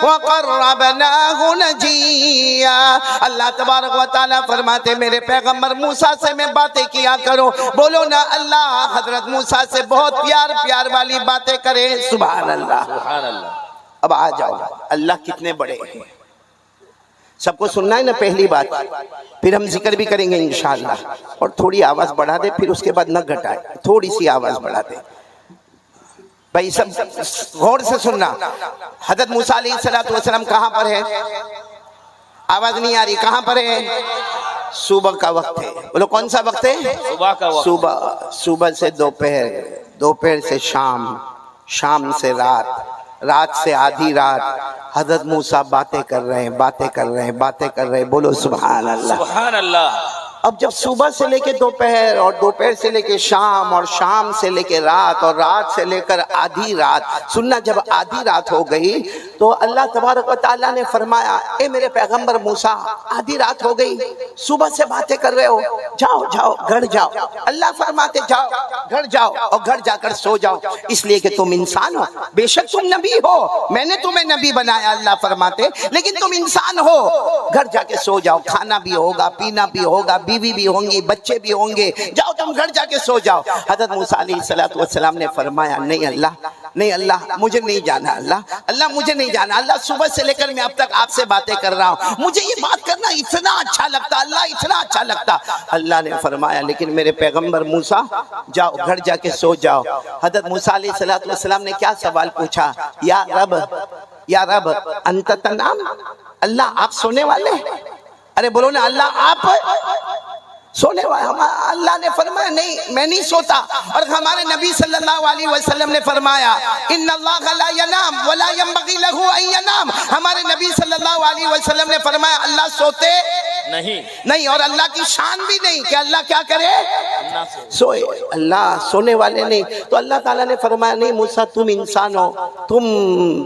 وقربناه نجيا۔ اللہ تبارک و تعالیٰ فرماتے میرے پیغمبر موسیٰ سے میں باتیں کیا کرو، بولو نا اللہ حضرت موسیٰ سے بہت پیار پیار والی باتیں کریں۔ سبحان اللہ سبحان اللہ۔ اب آ جاؤ اللہ کتنے بڑے ہیں، سب کو سننا ہے نا پہلی بات، پھر ہم ذکر بھی کریں گے انشاءاللہ، اور تھوڑی آواز بڑھا دے، پھر اس کے بعد نہ گھٹائے، تھوڑی سی آواز بڑھا دے بھائی، سب غور سے سننا۔ حضرت موسیٰ علیہ السلام کہاں پر ہے؟ آواز نہیں آ رہی، کہاں پر ہے؟ صبح کا وقت ہے، بولو کون سا وقت ہے؟ صبح کا وقت۔ صبح سے دوپہر، دوپہر سے شام، شام سے رات، رات سے آدھی رات، حضرت موسیٰ باتیں کر رہے ہیں، باتیں کر رہے ہیں، باتیں کر رہے ہیں، بولو سبحان اللہ سبحان اللہ۔ اب جب صبح سے لے کے دوپہر، اور دوپہر سے لے کے شام، اور شام سے لے کے رات، اور رات سے لے کر آدھی رات، سننا جب آدھی رات ہو گئی تو اللہ تبارک و تعالیٰ نے فرمایا اے میرے پیغمبر موسیٰ آدھی رات ہو گئی، صبح سے باتیں کر رہے ہو، جاؤ جاؤ گھر جاؤ۔ اللہ فرماتے جاؤ گھر جاؤ، اور گھر جا کر سو جاؤ، اس لیے کہ تم انسان ہو، بے شک تم نبی ہو، میں نے تمہیں نبی بنایا اللہ فرماتے، لیکن تم انسان ہو، گھر جا کے سو جاؤ، کھانا بھی ہوگا، پینا بھی ہوگا، بیوی بھی ہوں گی، بچے بھی ہوں گے، جاؤ تم گھر جا کے سو جاؤ۔ حضرت موسیٰ علیہ السلام نے فرمایا نہیں اللہ، نہیں اللہ مجھے نہیں جانا، اللہ مجھے نہیں جانا، اللہ صبح سے لے کر میں اب تک آپ سے باتیں کر رہا ہوں، مجھے یہ بات کرنا اتنا اچھا لگتا، اللہ اتنا اچھا لگتا۔ اللہ نے فرمایا لیکن میرے پیغمبر موسیٰ جاؤ گھر جا کے سو جاؤ۔ حضرت موسیٰ علیہ السلام نے کیا سوال پوچھا؟ یا رب انت تنام، اللہ آپ سونے والے؟ ارے بولو نا اللہ آپ سونے والا؟ اللہ نے فرمایا نہیں میں نہیں سوتا، اور ہمارے نبی صلی اللہ علیہ وسلم نے فرمایا ان اللہ لا ینام ولا ينبغي له ان ينام، ہمارے نبی صلی اللہ علیہ وسلم نے فرمایا اللہ سوتے نہیں، اور اللہ کی شان بھی نہیں کہ اللہ کیا کرے سوئے، اللہ سونے والے نہیں۔ تو اللہ تعالیٰ نے فرمایا نہیں موسیٰ تم انسان ہو، تم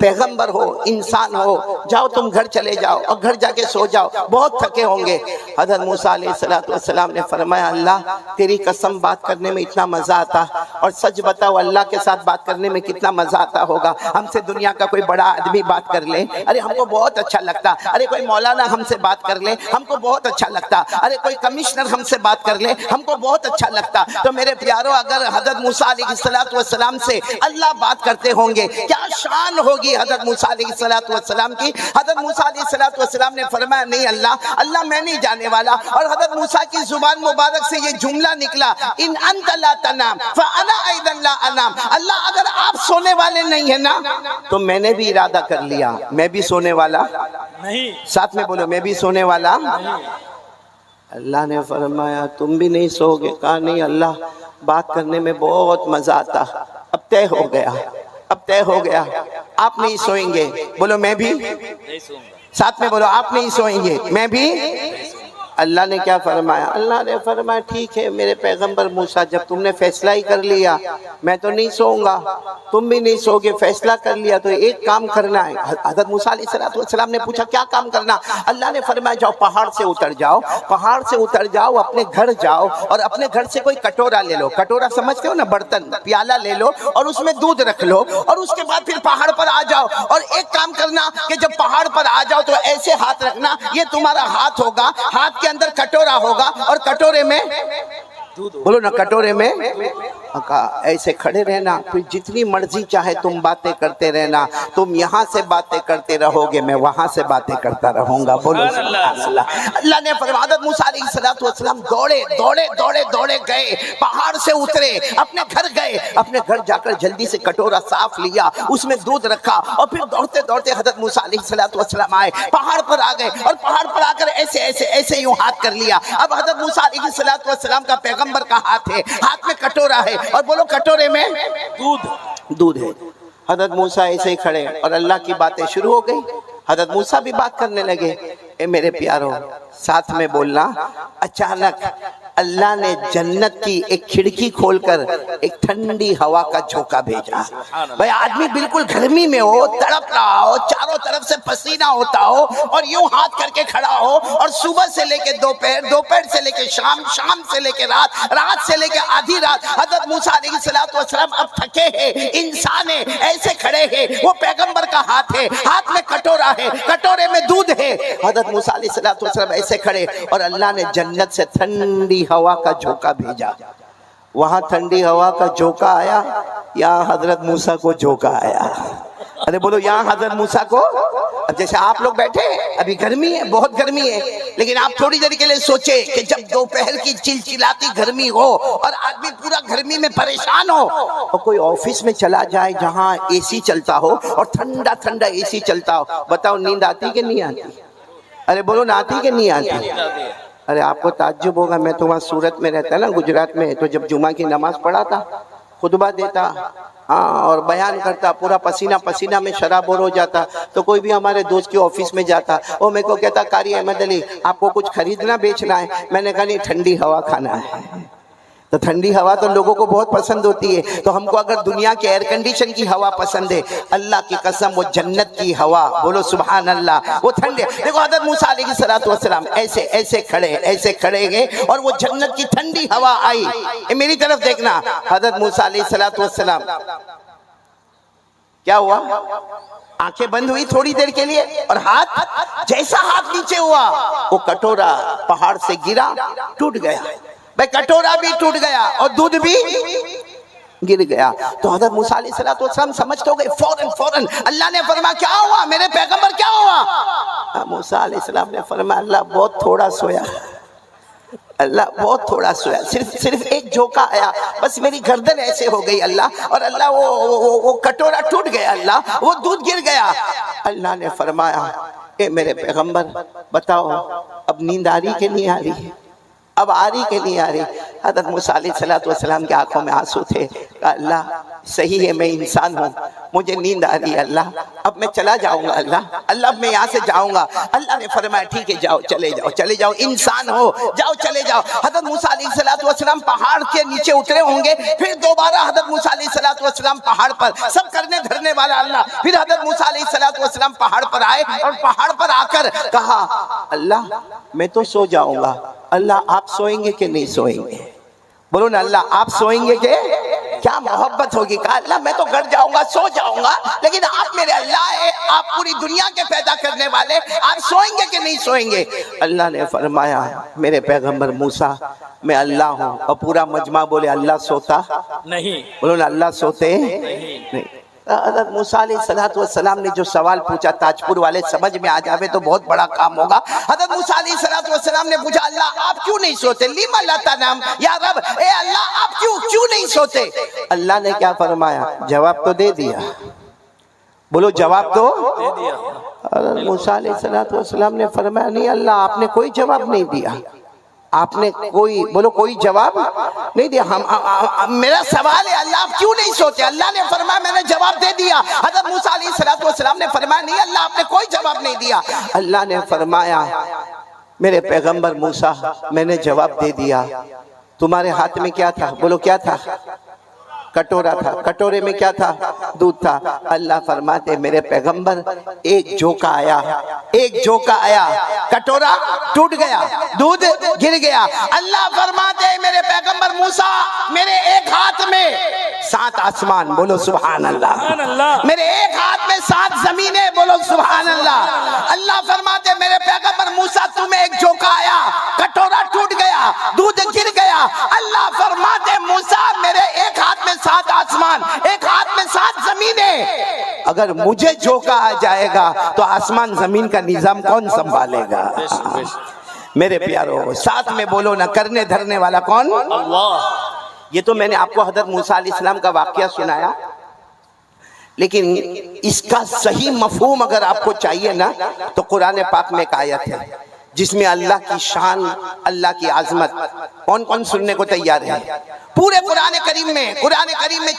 پیغمبر ہو، انسان ہو، جاؤ تم گھر چلے جاؤ اور گھر جا کے سو جاؤ، بہت تھکے ہوں گے۔ حضرت موسیٰ علیہ السلام نے فرمایا اللہ تیری قسم بات کرنے میں اتنا مزہ آتا، اور سچ بتاؤ اللہ کے ساتھ بات کرنے میں کتنا مزہ آتا ہوگا۔ ہم سے دنیا کا کوئی بڑا آدمی بات کر لے، ارے ہم کو بہت اچھا لگتا، ارے کوئی مولانا ہم سے بات کر لے ہم کو بہت اچھا لگتا، ارے کوئی کمشنر ہم سے بات کر لے ہم کو بہت اچھا لگتا۔ تو میرے پیارو اگر حضرت موسیٰ علیہ السلام سے اللہ بات کرتے ہوں گے کیا شان ہوگی حضرت موسیٰ علیہ السلام کی۔ حضرت موسیٰ علیہ السلام نے فرمایا نہیں اللہ میں نہیں جانے والا، اور حضرت موسیٰ کی زبان مبارک سے یہ جملہ نکلا ان انت لا تنام فانا ایضا لا انام، اللہ اگر آپ سونے والے نہیں ہیں نا تو میں نے بھی ارادہ کر لیا میں بھی سونے والا نہیں، ساتھ میں بولو میں بھی سونے والا نہیں۔ اللہ نے فرمایا تم بھی نہیں سو گے؟ کہا نہیں اللہ بات کرنے میں بہت مزہ آتا، اب طے ہو گیا آپ نہیں سوئیں گے، بولو میں بھی، ساتھ میں بولو آپ نہیں سوئیں گے میں بھی۔ اللہ نے کیا فرمایا؟ اللہ نے فرمایا ٹھیک ہے میرے پیغمبر موسیٰ جب تم نے فیصلہ ہی کر لیا میں تو نہیں سوؤں گا، تم بھی نہیں سو گے، فیصلہ کر لیا تو ایک کام کرنا ہے۔ حضرت موسیٰ علیہ السلام نے پوچھا کیا کام کرنا؟ اللہ نے فرمایا جاؤ پہاڑ سے اتر جاؤ اپنے گھر جاؤ، اور اپنے گھر سے کوئی کٹورا لے لو، کٹورا سمجھتے ہو نا برتن، پیالہ لے لو اور اس میں دودھ رکھ لو، اور اس کے بعد پھر پہاڑ پر آ جاؤ، اور ایک کام کرنا کہ جب پہاڑ پر آ جاؤ تو ایسے ہاتھ رکھنا، یہ تمہارا ہاتھ ہوگا، ہاتھ کے اندر کٹورا ہوگا، اور کٹورے میں بولو نا کٹورے میں ایسے کھڑے رہنا، پھر جتنی مرضی چاہے تم باتیں کرتے رہنا، تم یہاں سے باتیں کرتے رہو گے میں وہاں سے باتیں کرتا رہوں گا، بولو سبحان اللہ۔ اللہ نے فرمایا حضرت موسیٰ علیہ السلام دوڑے گئے، پہاڑ سے اترے، اپنے گھر گئے، اپنے گھر جا کر جلدی سے کٹورا صاف لیا، اس میں دودھ رکھا، اور پھر دوڑتے حضرت موسیٰ علیہ السلام آئے، پہاڑ پر آ گئے، اور پہاڑ پر آ کر ایسے یوں ہاتھ کر لیا۔ اب حضرت موسیٰ علیہ السلام کا پیغمبر کا ہاتھ ہے، ہاتھ میں کٹورا ہے، اور بولو کٹورے میں دودھ ہے۔ حضرت موسیٰ ایسے ہی کھڑے، اور اللہ کی باتیں شروع ہو گئی، حضرت موسیٰ بھی بات کرنے لگے۔ اے میرے پیارو ساتھ میں بولنا، اچانک اللہ نے جنت کی ایک کھڑکی کھول کر ایک ٹھنڈی ہوا کا جھونکا بھیجا۔ بھائی آدمی بالکل گرمی میں ہو، تڑپ رہا ہو، چاروں طرف سے پسینہ ہوتا ہو اور یوں ہاتھ کر کے کھڑا ہو، اور صبح سے لے کے دوپہر، دوپہر سے لے کے شام، شام سے لے کے رات، رات سے لے کے آدھی رات، حضرت موسیٰ علیہ السلام اب تھکے ہیں، انسان ہیں، ایسے کھڑے ہیں، وہ پیغمبر کا ہاتھ ہے، ہاتھ میں کٹورا ہے، کٹورے میں دودھ ہے، حضرت موسیٰ علیہ السلام ایسے کھڑے، اور اللہ نے جنت سے ٹھنڈی ہوا کا جھونکا بھیجا۔ وہاں ٹھنڈی ہوا کا جھونکا آیا، یہاں حضرت موسیٰ کو جھونکا آیا۔ ارے بولو یہاں حضرت موسیٰ کو، اب جیسے آپ لوگ بیٹھے ابھی گرمی ہے، بہت گرمی ہے، لیکن آپ تھوڑی دیر کے لیے سوچے کہ جب دوپہر کی چلچلاتی گرمی ہو اور آدمی پورا گرمی میں پریشان ہو، اور کوئی آفس میں چلا جائے جہاں اے سی چلتا ہو اور ٹھنڈا ٹھنڈا اے سی چلتا ہو، بتاؤ نیند آتی کہ نہیں آتی؟ ارے بولو نہ آتی کہ نہیں آتی؟ ارے آپ کو تعجب ہوگا، میں تو وہاں سورت میں رہتا نا، گجرات میں، تو جب جمعہ کی نماز پڑھاتا، خطبہ دیتا، اور بیان کرتا، پورا پسینہ پسینہ میں شرابور ہو جاتا، تو کوئی بھی ہمارے دوست کے آفس میں جاتا، وہ میرے کو کہتا قاری احمد علی آپ کو کچھ خریدنا بیچنا ہے؟ میں نے کہا نہیں، ٹھنڈی ہوا کھانا ہے۔ تو ٹھنڈی ہوا تو لوگوں کو بہت پسند ہوتی ہے، تو ہم کو اگر دنیا کے ایئر کنڈیشن کی ہوا پسند ہے، اللہ کی قسم وہ جنت کی ہوا، بولو سبحان اللہ، وہ ٹھنڈے۔ دیکھو حضرت موسیٰ علیہ السلام ایسے کھڑے گئے، اور وہ جنت کی ٹھنڈی ہوا آئی۔ میری طرف دیکھنا، حضرت موسیٰ علیہ السلام کیا ہوا؟ آنکھیں بند ہوئی تھوڑی دیر کے لیے، اور ہاتھ، جیسا ہاتھ نیچے ہوا، وہ کٹورا پہاڑ سے گرا، ٹوٹ گیا۔ بھئی کٹورا بھی ٹوٹ گیا اور دودھ بھی گر گیا۔ تو حضرت موسیٰ علیہ السلام سمجھ تو گئے، فوراً اللہ نے فرمایا کیا ہوا میرے پیغمبر، کیا ہوا؟ موسیٰ علیہ السلام نے فرمایا اللہ بہت تھوڑا سویا، اللہ بہت تھوڑا سویا، صرف ایک جھونکا آیا، بس میری گردن ایسے ہو گئی اللہ، اور اللہ وہ کٹورا ٹوٹ گیا اللہ، وہ دودھ گر گیا۔ اللہ نے فرمایا اے میرے پیغمبر بتاؤ اب نیند آ رہی کہ نہیں آ رہی؟ اب آ رہی کہ نہیں آ رہی؟ حضرت موسیٰ علیہ السلام کی آنکھوں میں آنسو تھے، کہا اللہ صحیح ہے میں انسان ہوں، مجھے نیند آ رہی ہے اللہ، اب میں چلا جاؤں گا اللہ اب میں یہاں سے جاؤں گا۔ اللہ نے فرمایا ٹھیک ہے جاؤ، چلے جاؤ، انسان ہو، جاؤ چلے جاؤ۔ حضرت موسیٰ علیہ السلام پہاڑ کے نیچے اترے ہوں گے، پھر دوبارہ حضرت موسیٰ علیہ السلام پہاڑ پر، سب کرنے دھرنے والا اللہ، پھر حضرت موسیٰ علیہ السلام پہاڑ پر آئے، اور پہاڑ پر آ کر کہا اللہ میں تو سو جاؤں گا، اللہ آپ سوئیں گے کہ نہیں سوئیں گے؟ بولو نا اللہ آپ سوئیں گے کہ؟ کیا محبت ہوگی، کہا اللہ میں تو گھر جاؤں گا، سو جاؤں گا، لیکن آپ میرے اللہ ہیں، آپ پوری دنیا کے پیدا کرنے والے، آپ سوئیں گے کہ نہیں سوئیں گے؟ اللہ نے فرمایا میرے پیغمبر موسیٰ میں اللہ ہوں، اور پورا مجمع بولے اللہ سوتا نہیں، بولو نا اللہ سوتے نہیں۔ حضرت موسیٰ علیہ السلام نے جو سوال پوچھا، تاجپور والے سمجھ میں آ جاوے تو بہت بڑا کام ہوگا۔ حضرت موسیٰ علیہ السلام نے پوچھا اللہ آپ کیوں نہیں سوتے؟ لیما لا تنام، یا رب اے اللہ آپ کیوں نہیں سوتے؟ اللہ نے کیا فرمایا؟ جواب تو دے دیا، بولو جواب تو دے دیا۔ حضرت موسیٰ علیہ السلام نے فرمایا نہیں اللہ آپ نے کوئی جواب نہیں دیا، آپ نے کوئی جواب نہیں دیا، میرا سوال ہے اللہ آپ کیوں نہیں سوتے؟ اللہ نے فرمایا میں نے جواب دے دیا۔ حضرت موسیٰ علیہ السلام نے فرمایا نہیں اللہ آپ نے کوئی جواب نہیں دیا۔ اللہ نے فرمایا میرے پیغمبر موسیٰ میں نے جواب دے دیا، تمہارے ہاتھ میں کیا تھا؟ بولو کیا تھا؟ کٹورا تھا، کٹورے میں کیا تھا؟ دودھ تھا۔ اللہ فرماتے میرے پیغمبر ایک جھونکا آیا، کٹورا ٹوٹ گیا، دودھ گر گیا۔ اللہ فرماتے میرے پیغمبر موسیٰ میرے ایک ہاتھ میں 7 آسمان، بولو سبحان اللہ، میرے ایک ہاتھ میں 7 زمینیں، بولو سبحان اللہ۔ اللہ فرماتے میرے پیغمبر موسیٰ تمہیں ایک جھونکا آیا، کٹورا ٹوٹ گیا، دودھ گر گیا۔ اللہ فرماتے موسیٰ میرے ایک ہاتھ میں 7 آسمان، ایک ہاتھ میں 7 زمینیں، اگر مجھے جھونکا آ جائے گا تو آسمان زمین کا نظام کون سنبھالے گا؟ میرے پیارو ساتھ میں بولو نا کرنے دھرنے والا کون؟ اللہ۔ یہ تو میں نے آپ کو حضرت موسیٰ علیہ السلام کا واقعہ سنایا، لیکن اس کا صحیح مفہوم اگر آپ کو چاہیے نا تو قرآن پاک میں ایک آیت ہے جس میں اللہ کی شان، اللہ کی عظمت، کون سننے کو تیار ہے؟ پورے قرآن کریم میں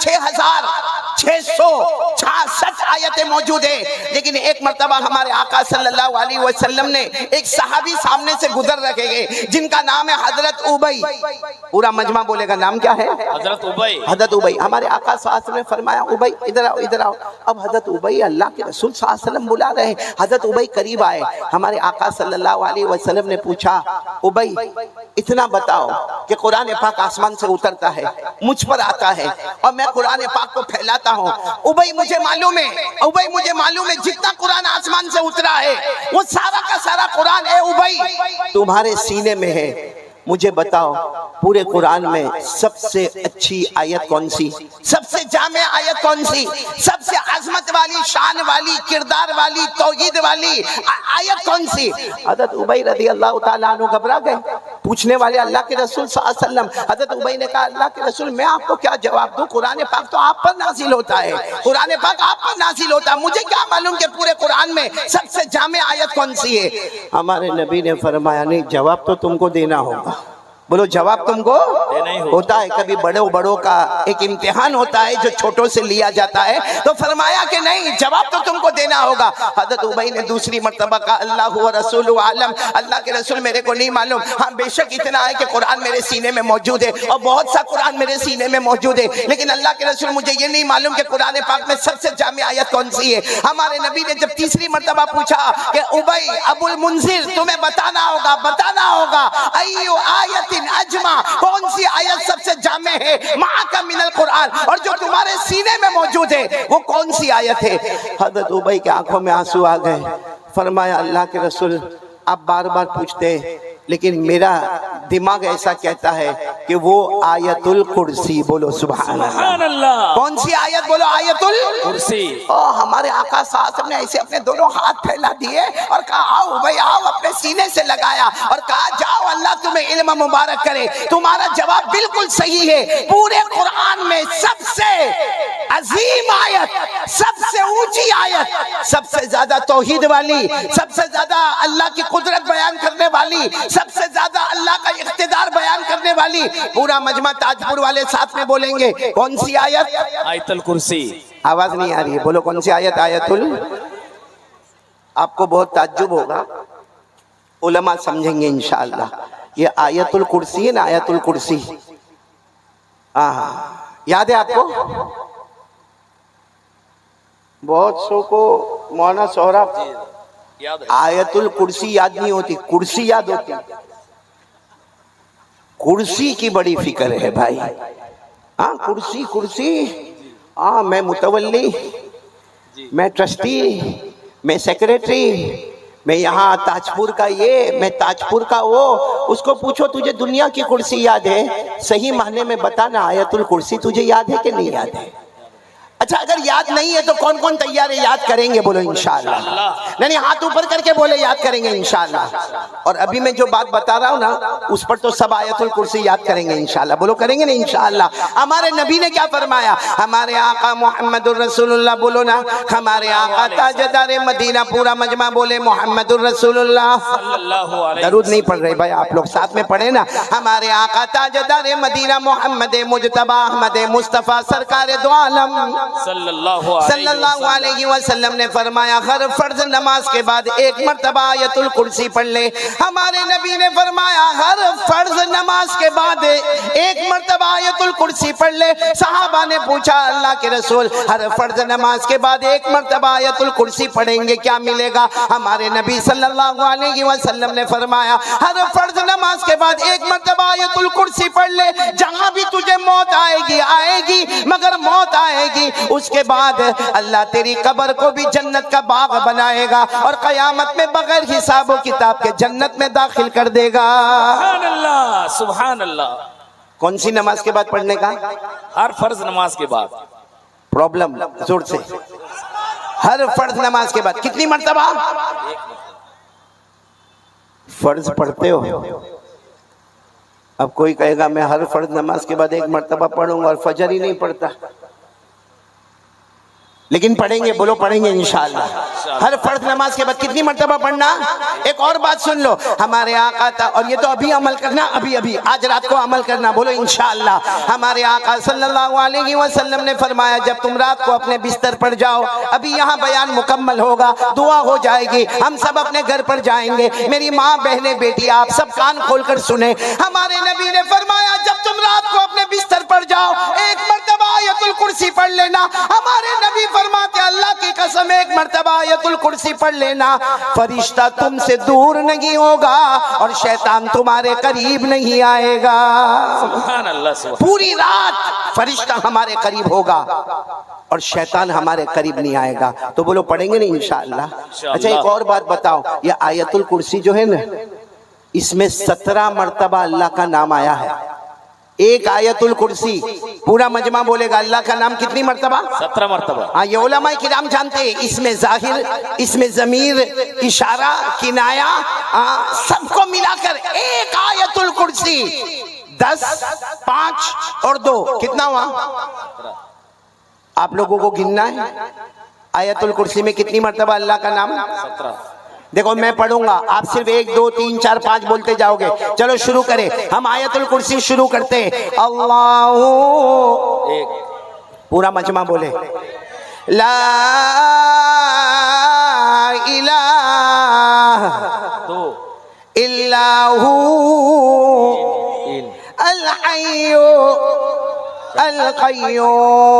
6666 آیتیں موجود ہیں، لیکن ایک مرتبہ ہمارے آقا صلی اللہ علیہ وسلم نے ایک صحابی سامنے سے گزر رکھے گئے جن کا نام ہے حضرت ابی. پورا مجمع بولے گا نام کیا ہے؟ حضرت ابی. حضرت ابی. ہمارے آقا صلی اللہ علیہ وسلم نے فرمایا ابی ادھر آؤ ادھر آؤ. اب حضرت ابی اللہ کے رسول صلی اللہ علیہ وسلم بلا رہے ہیں. حضرت ابی قریب آئے. ہمارے آقا صلی اللہ علیہ وسلم نے پوچھا ابی اتنا بتاؤ کہ قرآن پاک آسمان سے اترتا ہے، مجھ پر آتا ہے اور میں قرآن پاک کو پھیلاتا ہوں. ابی مجھے معلوم ہے، ابی مجھے معلوم ہے جتنا قرآن آسمان سے اترا ہے وہ سارا کا سارا قرآن اے ابی تمہارے سینے میں ہے. مجھے بتاؤ پورے قرآن میں سب سے اچھی آیت کون سی، سب سے جامع آیت کون سی، سب سے عظمت والی، شان والی، کردار والی، توحید والی آیت کون سی؟ حضرت ابی رضی اللہ تعالیٰ عنہ گھبرا گئے. پوچھنے والے اللہ کے رسول صلی اللہ علیہ وسلم. حضرت ابی نے کہا اللہ کے رسول میں آپ کو کیا جواب دوں، قرآن پاک تو آپ پر نازل ہوتا ہے، قرآن پاک آپ پر نازل ہوتا ہے، مجھے کیا معلوم کہ پورے قرآن میں سب سے جامع آیت کون سی ہے؟ ہمارے نبی نے فرمایا نہیں جواب تو تم کو دینا ہوگا. بولو جواب تم کو ہوتا ہے. کبھی بڑوں کا ایک امتحان ہوتا ہے جو چھوٹوں سے لیا جاتا ہے، تو فرمایا کہ نہیں جواب تو تم کو دینا ہوگا. حضرت ابی نے دوسری مرتبہ کہا اللہ و رسول عالم، اللہ کے رسول میرے کو نہیں معلوم. ہاں بے شک اتنا ہے کہ قرآن میرے سینے میں موجود ہے اور بہت سا قرآن میرے سینے میں موجود ہے، لیکن اللہ کے رسول مجھے یہ نہیں معلوم کہ قرآن پاک میں سب سے جامع آیت کون سی ہے. ہمارے نبی نے جب تیسری مرتبہ پوچھا کہ ابی ابو المنذر تمہیں بتانا ہوگا ایو آیت اجمع، کون سی آیت سب سے جامع ہے معاک من القرآن، اور جو تمہارے سینے میں موجود ہے وہ کون سی آیت ہے؟ حضرت ابی کے آنکھوں میں آنسو آ گئے. فرمایا اللہ کے رسول آپ بار بار پوچھتے ہیں لیکن میرا دماغ ایسا کہتا ہے کہ وہ آیت الکرسی. بولو سبحان اللہ. کون سی آیت؟ بولو آیت الکرسی. ہمارے آقا صلی اللہ علیہ وسلم نے ایسے اپنے دونوں ہاتھ پھیلا دیے اور کہا آؤ بھائی آؤ، اپنے سینے سے لگایا اور کہا جاؤ اللہ تمہیں علم مبارک کرے. تمہارا جواب بالکل صحیح ہے. پورے قرآن میں سب سے عظیم آیت، سب سے اونچی آیت، سب سے زیادہ توحید والی، سب سے زیادہ اللہ کی قدرت بیان کرنے والی، سب سے زیادہ اللہ کا اقتدار بیان کرنے والی، پورا مجمع تاج پور والے ساتھ میں بولیں گے کون سی آیت؟ آیت الکرسی. آواز نہیں آ رہی ہے، بولو کون سی آیت؟ آیت آپ کو بہت تعجب ہوگا، علماء سمجھیں گے انشاءاللہ. یہ آیت الکرسی ہے نا، آیت الکرسی یاد ہے آپ کو؟ بہت سو کو مولانا سہراب آیت الکرسی یاد نہیں ہوتی، کرسی یاد ہوتی. کرسی کی بڑی فکر ہے بھائی. ہاں کرسی. ہاں میں متولی، میں ٹرسٹی، میں سیکریٹری، میں یہاں تاج پور کا یہ، میں تاج پور کا وہ. اس کو پوچھو تجھے دنیا کی کرسی یاد ہے؟ صحیح معنی میں بتانا آیت الکرسی تجھے یاد ہے کہ نہیں یاد ہے؟ اچھا اگر یاد نہیں ہے تو کون کون تیار ہے یاد کریں گے؟ بولو انشاءاللہ. نہیں ہاتھ اوپر کر کے بولے یاد کریں گے انشاءاللہ. اور ابھی میں جو بات بتا رہا ہوں نا اس پر تو سب آیت الکرسی یاد کریں گے انشاءاللہ. بولو کریں گے نا انشاءاللہ. ہمارے نبی نے کیا فرمایا؟ ہمارے آقا محمد الرسول اللہ، بولو نا، ہمارے آقا تاجدار مدینہ، پورا مجمع بولے محمد الرسول اللہ. درود نہیں پڑھ رہے بھائی آپ لوگ، ساتھ میں پڑھے نا. ہمارے آقا تاجدار مدینہ محمد مجتبی احمد مصطفیٰ سرکار دو عالم صلی اللہ علیہ وسلم نے فرمایا ہر فرض نماز کے بعد ایک مرتبہ آیت الکرسی پڑھ لے. ہمارے نبی نے فرمایا ہر فرض نماز کے بعد ایک مرتبہ آیت الکرسی پڑھ لے. صحابہ نے پوچھا اللہ کے رسول ہر فرض نماز کے بعد ایک مرتبہ آیت الکرسی پڑھیں گے کیا ملے گا؟ ہمارے نبی صلی اللہ علیہ وسلم نے فرمایا ہر فرض نماز کے بعد ایک مرتبہ آیت الکرسی پڑھ لے. جہاں بھی تجھے موت آئے گی مگر موت آئے گی اس کے بعد اللہ تیری قبر کو بھی جنت کا باغ بنائے گا اور قیامت میں بغیر حساب و کتاب کے جنت میں داخل کر دے گا. سبحان اللہ سبحان اللہ. کون سی نماز کے بعد پڑھنے کا؟ ہر فرض نماز کے بعد. پرابلم زور سے. ہر فرض نماز کے بعد کتنی مرتبہ فرض پڑھتے ہو؟ اب کوئی کہے گا میں ہر فرض نماز کے بعد ایک مرتبہ پڑھوں گا اور فجر ہی نہیں پڑھتا. لیکن پڑھیں گے، بولو پڑھیں گے انشاءاللہ. ہر فرض نماز کے بعد کتنی مرتبہ پڑھنا؟ ایک اور بات سن لو، ہمارے آقا تھا، اور یہ تو ابھی عمل کرنا، ابھی آج رات کو عمل کرنا، بولو انشاءاللہ. ہمارے آقا صلی اللہ علیہ وسلم نے فرمایا جب تم رات کو اپنے بستر پر جاؤ، ابھی یہاں بیان مکمل ہوگا، دعا ہو جائے گی، ہم سب اپنے گھر پر جائیں گے. میری ماں، بہنیں، بیٹی، آپ سب کان کھول کر سنیں. ہمارے نبی نے فرمایا جب تم رات کو اپنے بستر پر جاؤ ایک مرتبہ آیت الکرسی پڑھ لینا. ہمارے نبی فرماتے اللہ کی قسم ایک مرتبہ آیت الکرسی پڑھ لینا، فرشتہ تم سے دور نہیں ہوگا اور شیطان تمہارے قریب نہیں آئے گا. سبحان اللہ سبحان. پوری رات فرشتہ ہمارے قریب ہوگا اور شیطان ہمارے قریب نہیں آئے گا. تو بولو پڑھیں گے نا انشاءاللہ. اچھا ایک اور بات بتاؤ، یہ آیت الکرسی جو ہے نا، اس میں 17 مرتبہ اللہ کا نام آیا ہے. ایک آیت الکرسی، پورا مجمع بولے گا اللہ کا نام کتنی مرتبہ؟ 17 مرتبہ. ہاں یہ علماء کرام جانتے ہیں، اس میں ظاہر، اس میں ضمیر، اشارہ، کنایا، سب کو ملا کر ایک آیت الکرسی 10، 5 اور 2 کتنا ہوا؟ آپ لوگوں کو گننا ہے آیت الکرسی میں کتنی مرتبہ اللہ کا نام؟ 17. دیکھو میں پڑھوں گا، آپ صرف 1 2 3 4 5 بولتے جاؤ گے. چلو شروع کریں، ہم آیت الکرسی شروع کرتے ہیں. اللہ، ایک. پورا مجمع بولے لا الہ 2 الا ہو 3 الحی القیوم